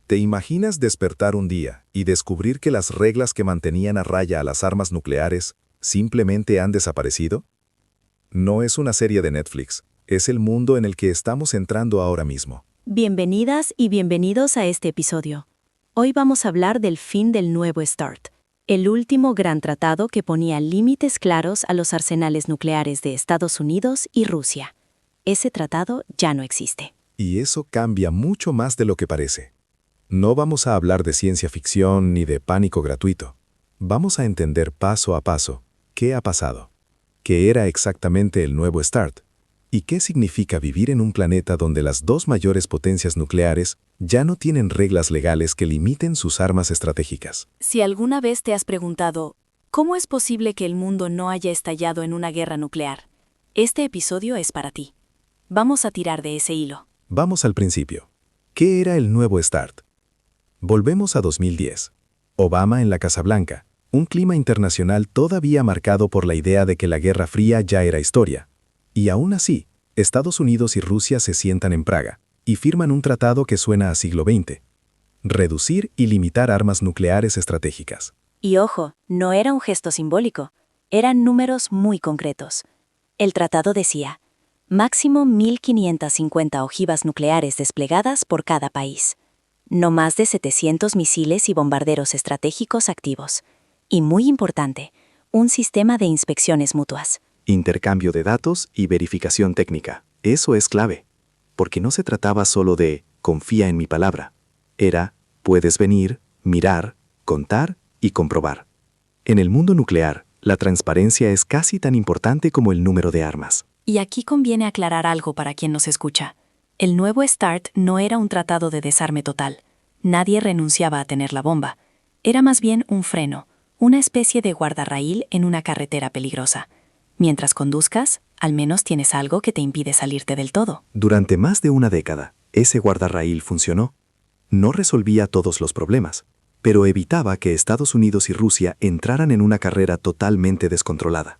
¿Te imaginas despertar un día y descubrir que las reglas que mantenían a raya a las armas nucleares simplemente han desaparecido? No es una serie de Netflix, es el mundo en el que estamos entrando ahora mismo. Bienvenidas y bienvenidos a este episodio. Hoy vamos a hablar del fin del nuevo START, el último gran tratado que ponía límites claros a los arsenales nucleares de Estados Unidos y Rusia. Ese tratado ya no existe. Y eso cambia mucho más de lo que parece. No vamos a hablar de ciencia ficción ni de pánico gratuito. Vamos a entender paso a paso qué ha pasado, qué era exactamente el nuevo START y qué significa vivir en un planeta donde las dos mayores potencias nucleares ya no tienen reglas legales que limiten sus armas estratégicas. Si alguna vez te has preguntado, ¿cómo es posible que el mundo no haya estallado en una guerra nuclear? Este episodio es para ti. Vamos a tirar de ese hilo. Vamos al principio. ¿Qué era el nuevo START? Volvemos a 2010. Obama en la Casa Blanca, un clima internacional todavía marcado por la idea de que la Guerra Fría ya era historia. Y aún así, Estados Unidos y Rusia se sientan en Praga y firman un tratado que suena a siglo XX. Reducir y limitar armas nucleares estratégicas. Y ojo, no era un gesto simbólico, eran números muy concretos. El tratado decía, máximo 1.550 ojivas nucleares desplegadas por cada país. No más de 700 misiles y bombarderos estratégicos activos. Y muy importante, un sistema de inspecciones mutuas. Intercambio de datos y verificación técnica. Eso es clave. Porque no se trataba solo de confía en mi palabra. Era puedes venir, mirar, contar y comprobar. En el mundo nuclear, la transparencia es casi tan importante como el número de armas. Y aquí conviene aclarar algo para quien nos escucha. El nuevo START no era un tratado de desarme total. Nadie renunciaba a tener la bomba. Era más bien un freno, una especie de guardarraíl en una carretera peligrosa. Mientras conduzcas, al menos tienes algo que te impide salirte del todo. Durante más de una década, ese guardarraíl funcionó. No resolvía todos los problemas, pero evitaba que Estados Unidos y Rusia entraran en una carrera totalmente descontrolada.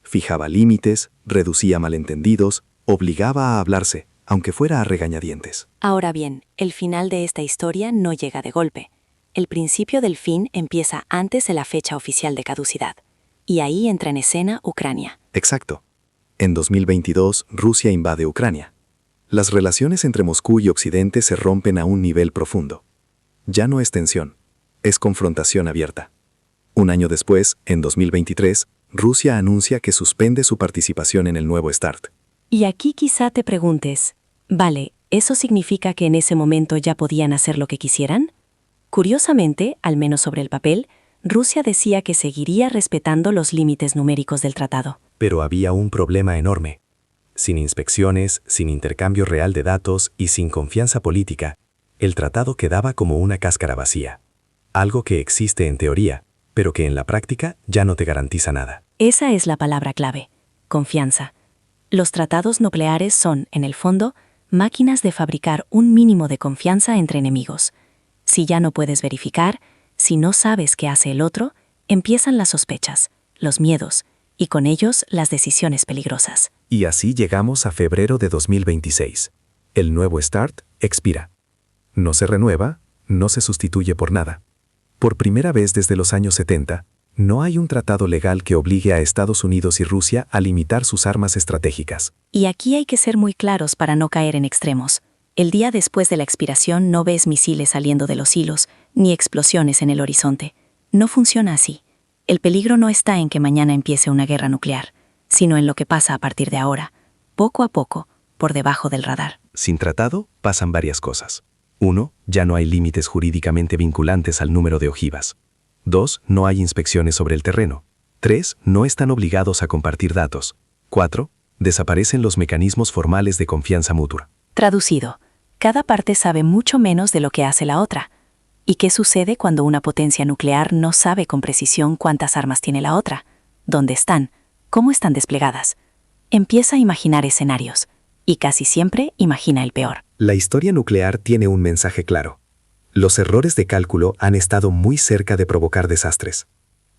Fijaba límites, reducía malentendidos, obligaba a hablarse, aunque fuera a regañadientes. Ahora bien, el final de esta historia no llega de golpe. El principio del fin empieza antes de la fecha oficial de caducidad. Y ahí entra en escena Ucrania. Exacto. En 2022, Rusia invade Ucrania. Las relaciones entre Moscú y Occidente se rompen a un nivel profundo. Ya no es tensión, es confrontación abierta. Un año después, en 2023, Rusia anuncia que suspende su participación en el nuevo START. Y aquí quizá te preguntes, vale, ¿eso significa que en ese momento ya podían hacer lo que quisieran? Curiosamente, al menos sobre el papel, Rusia decía que seguiría respetando los límites numéricos del tratado. Pero había un problema enorme. Sin inspecciones, sin intercambio real de datos y sin confianza política, el tratado quedaba como una cáscara vacía. Algo que existe en teoría, pero que en la práctica ya no te garantiza nada. Esa es la palabra clave, confianza. Los tratados nucleares son, en el fondo, máquinas de fabricar un mínimo de confianza entre enemigos. Si ya no puedes verificar, si no sabes qué hace el otro, empiezan las sospechas, los miedos, y con ellos las decisiones peligrosas. Y así llegamos a febrero de 2026. El nuevo START expira. No se renueva, no se sustituye por nada. Por primera vez desde los años 70, no hay un tratado legal que obligue a Estados Unidos y Rusia a limitar sus armas estratégicas. Y aquí hay que ser muy claros para no caer en extremos. El día después de la expiración no ves misiles saliendo de los hilos, ni explosiones en el horizonte. No funciona así. El peligro no está en que mañana empiece una guerra nuclear, sino en lo que pasa a partir de ahora, poco a poco, por debajo del radar. Sin tratado, pasan varias cosas. 1. Ya no hay límites jurídicamente vinculantes al número de ojivas. 2. No hay inspecciones sobre el terreno. 3. No están obligados a compartir datos. 4. Desaparecen los mecanismos formales de confianza mutua. Traducido, cada parte sabe mucho menos de lo que hace la otra. ¿Y qué sucede cuando una potencia nuclear no sabe con precisión cuántas armas tiene la otra? ¿Dónde están? ¿Cómo están desplegadas? Empieza a imaginar escenarios, y casi siempre imagina el peor. La historia nuclear tiene un mensaje claro. Los errores de cálculo han estado muy cerca de provocar desastres.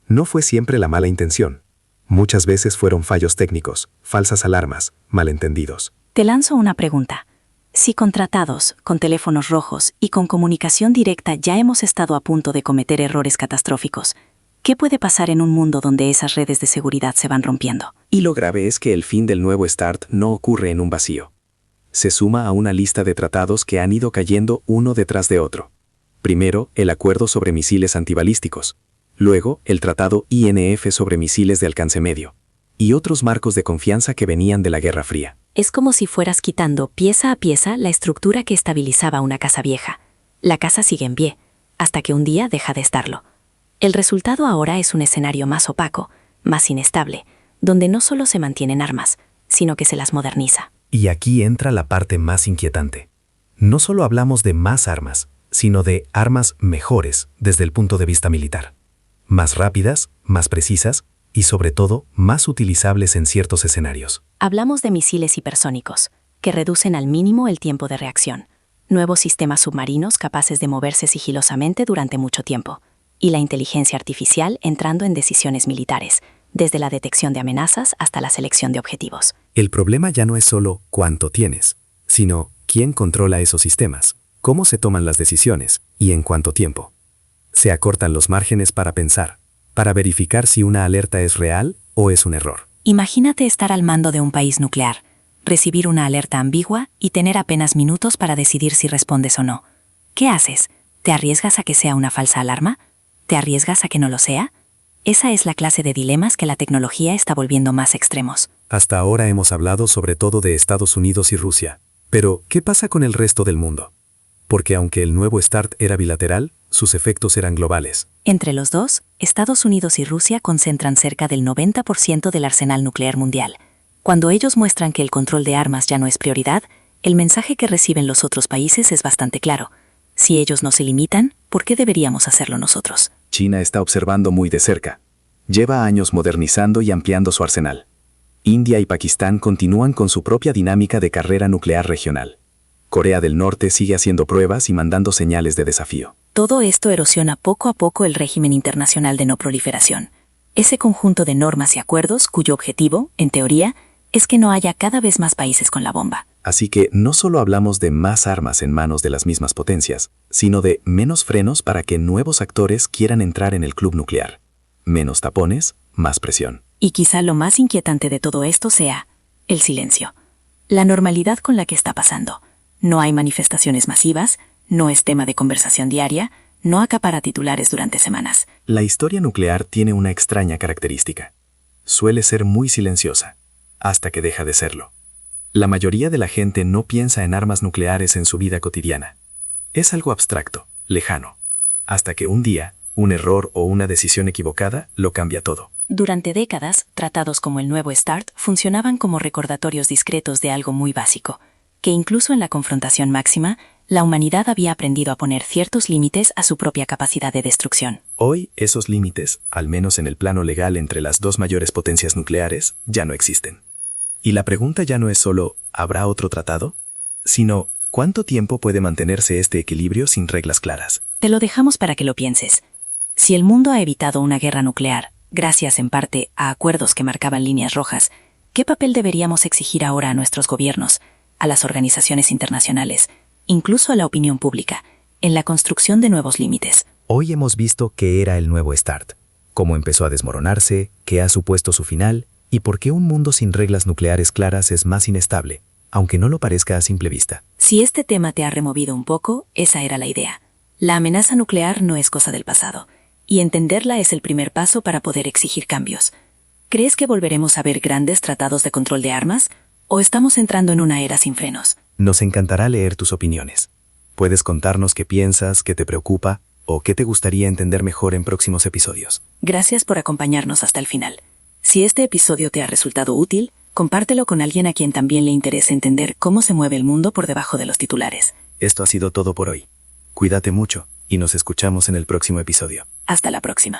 No fue siempre la mala intención. Muchas veces fueron fallos técnicos, falsas alarmas, malentendidos. Te lanzo una pregunta. Si con tratados, con teléfonos rojos y con comunicación directa ya hemos estado a punto de cometer errores catastróficos, ¿qué puede pasar en un mundo donde esas redes de seguridad se van rompiendo? Y lo grave es que el fin del nuevo START no ocurre en un vacío. Se suma a una lista de tratados que han ido cayendo uno detrás de otro. Primero, el Acuerdo sobre Misiles Antibalísticos. Luego, el Tratado INF sobre Misiles de Alcance Medio. Y otros marcos de confianza que venían de la Guerra Fría. Es como si fueras quitando pieza a pieza la estructura que estabilizaba una casa vieja. La casa sigue en pie, hasta que un día deja de estarlo. El resultado ahora es un escenario más opaco, más inestable, donde no solo se mantienen armas, sino que se las moderniza. Y aquí entra la parte más inquietante. No solo hablamos de más armas, sino de armas mejores desde el punto de vista militar. Más rápidas, más precisas y sobre todo más utilizables en ciertos escenarios. Hablamos de misiles hipersónicos, que reducen al mínimo el tiempo de reacción, nuevos sistemas submarinos capaces de moverse sigilosamente durante mucho tiempo, y la inteligencia artificial entrando en decisiones militares, desde la detección de amenazas hasta la selección de objetivos. El problema ya no es solo cuánto tienes, sino quién controla esos sistemas, cómo se toman las decisiones y en cuánto tiempo. Se acortan los márgenes para pensar, para verificar si una alerta es real o es un error. Imagínate estar al mando de un país nuclear, recibir una alerta ambigua y tener apenas minutos para decidir si respondes o no. ¿Qué haces? ¿Te arriesgas a que sea una falsa alarma? ¿Te arriesgas a que no lo sea? Esa es la clase de dilemas que la tecnología está volviendo más extremos. Hasta ahora hemos hablado sobre todo de Estados Unidos y Rusia. Pero, ¿qué pasa con el resto del mundo? Porque aunque el nuevo START era bilateral, sus efectos eran globales. Entre los dos, Estados Unidos y Rusia concentran cerca del 90% del arsenal nuclear mundial. Cuando ellos muestran que el control de armas ya no es prioridad, el mensaje que reciben los otros países es bastante claro. Si ellos no se limitan, ¿por qué deberíamos hacerlo nosotros? China está observando muy de cerca. Lleva años modernizando y ampliando su arsenal. India y Pakistán continúan con su propia dinámica de carrera nuclear regional. Corea del Norte sigue haciendo pruebas y mandando señales de desafío. Todo esto erosiona poco a poco el régimen internacional de no proliferación. Ese conjunto de normas y acuerdos cuyo objetivo, en teoría, es que no haya cada vez más países con la bomba. Así que no solo hablamos de más armas en manos de las mismas potencias, sino de menos frenos para que nuevos actores quieran entrar en el club nuclear. Menos tapones, más presión. Y quizá lo más inquietante de todo esto sea el silencio. La normalidad con la que está pasando. No hay manifestaciones masivas, no es tema de conversación diaria, no acapara titulares durante semanas. La historia nuclear tiene una extraña característica. Suele ser muy silenciosa, hasta que deja de serlo. La mayoría de la gente no piensa en armas nucleares en su vida cotidiana. Es algo abstracto, lejano, hasta que un día, un error o una decisión equivocada lo cambia todo. Durante décadas, tratados como el nuevo START funcionaban como recordatorios discretos de algo muy básico, que incluso en la confrontación máxima, la humanidad había aprendido a poner ciertos límites a su propia capacidad de destrucción. Hoy, esos límites, al menos en el plano legal entre las dos mayores potencias nucleares, ya no existen. Y la pregunta ya no es solo ¿habrá otro tratado?, sino ¿cuánto tiempo puede mantenerse este equilibrio sin reglas claras? Te lo dejamos para que lo pienses. Si el mundo ha evitado una guerra nuclear, gracias en parte a acuerdos que marcaban líneas rojas, ¿qué papel deberíamos exigir ahora a nuestros gobiernos, a las organizaciones internacionales, incluso a la opinión pública, en la construcción de nuevos límites? Hoy hemos visto qué era el nuevo START, cómo empezó a desmoronarse, qué ha supuesto su final y por qué un mundo sin reglas nucleares claras es más inestable, aunque no lo parezca a simple vista. Si este tema te ha removido un poco, esa era la idea. La amenaza nuclear no es cosa del pasado, y entenderla es el primer paso para poder exigir cambios. ¿Crees que volveremos a ver grandes tratados de control de armas? ¿O estamos entrando en una era sin frenos? Nos encantará leer tus opiniones. Puedes contarnos qué piensas, qué te preocupa o qué te gustaría entender mejor en próximos episodios. Gracias por acompañarnos hasta el final. Si este episodio te ha resultado útil, compártelo con alguien a quien también le interese entender cómo se mueve el mundo por debajo de los titulares. Esto ha sido todo por hoy. Cuídate mucho y nos escuchamos en el próximo episodio. Hasta la próxima.